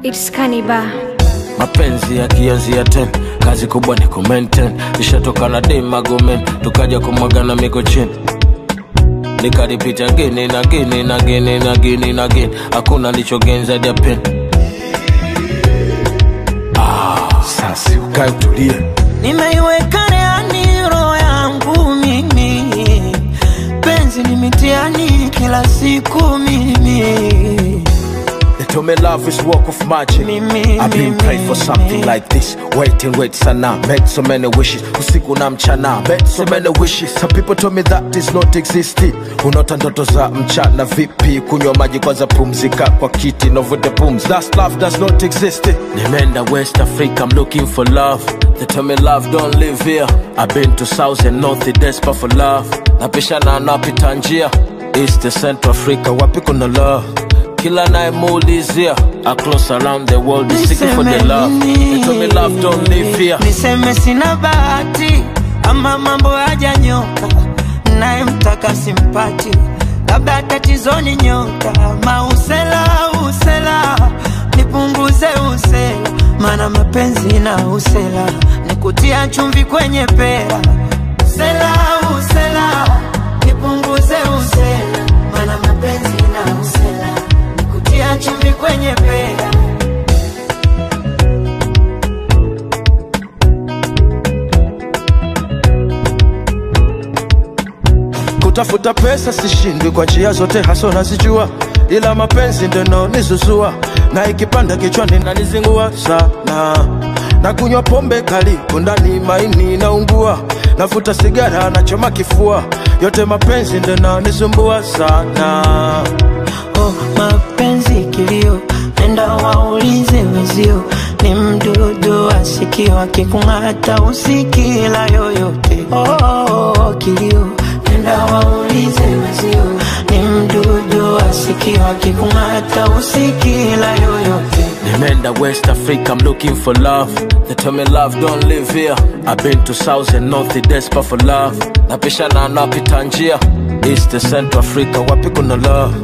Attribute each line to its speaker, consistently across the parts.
Speaker 1: It's Kaniba.
Speaker 2: Mapenzi ya kianzia 10, kazi kubwa ni kumaintain. Nishatoka na dem magomen, tukaja kumwagana miko chini. Nikaripita again and again and again and again and again. Hakuna nilichogenza dia pen. Sasa ukae utulie.
Speaker 3: Nimeiweka reani roho yangu mimi. Penzi ni mitiani kila siku mimi.
Speaker 2: They told me love is work of magic. I've been praying for something like this. Wait sana, made so many wishes. Usiku na mchana, made so many wishes. Some people told me that is not existing. Unaota ndoto za mchana vipi? Kunywa maji kwanza pumzika kwa kiti novute pumzi. That love does not exist. Nimeenda West Africa, I'm looking for love. They told me love don't live here. I've been to South and North, desperate for love. Napishana napita njia East to Central Africa, wapi kuna love? Kila naemuulizia across around the world is seeking for the love. They told me love don't live here.
Speaker 3: Niseme sina bahati ama mambo hajanyoka, naye mtaka simpati, labda tatizo ni nyota. Usela nipunguze usela, maana mapenzi na usela nikutia chumvi kwenye pera. Usela nipunguze usela, maana mapenzi na usela nikutia chumvi kwenye pera.
Speaker 2: Kutafuta pesa sishindwi kwa njia zote haso nazijua, ila mapenzi ndio nizuzua, na ikipanda kichwani nanizingua sana. Na kunywa pombe kali kundani maini naungua, nafuta sigara na choma kifua, yote mapenzi ndio nisumbua sana.
Speaker 3: Oh, mapenzi kilio, nenda waulize wezio, ni mdudu asikio akikung'ata usikila yoyote. Oh, kilio, nenda waulize wezio, ni mdudu asikio akikung'ata usikila yoyote.
Speaker 2: Nimeenda West Africa, I'm looking for love. They tell me love don't live here. I've been to South and North, desperate for love. Napishana napita njia East to Central Africa, wapi kuna love?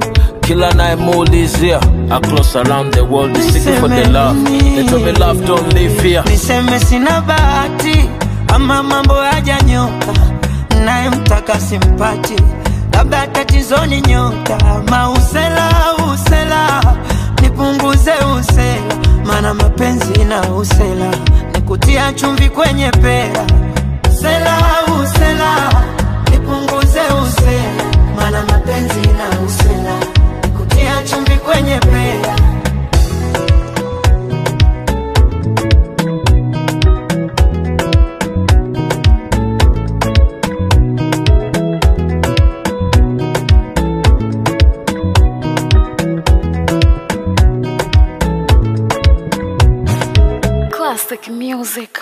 Speaker 2: Kila naemuulizia across around the world is seeking for the love. They told me love don't live here.
Speaker 3: Niseme sina bahati ama mambo hajanyoka, naye mtaka simpati, labda tatizo ni nyota. Usela nipunguze usela, maana mapenzi na usela nikutia chumvi kwenye pera. Usela nipunguze usela, maana mapenzi na usela nikutia chumvi kwenye pera.
Speaker 1: Classic music.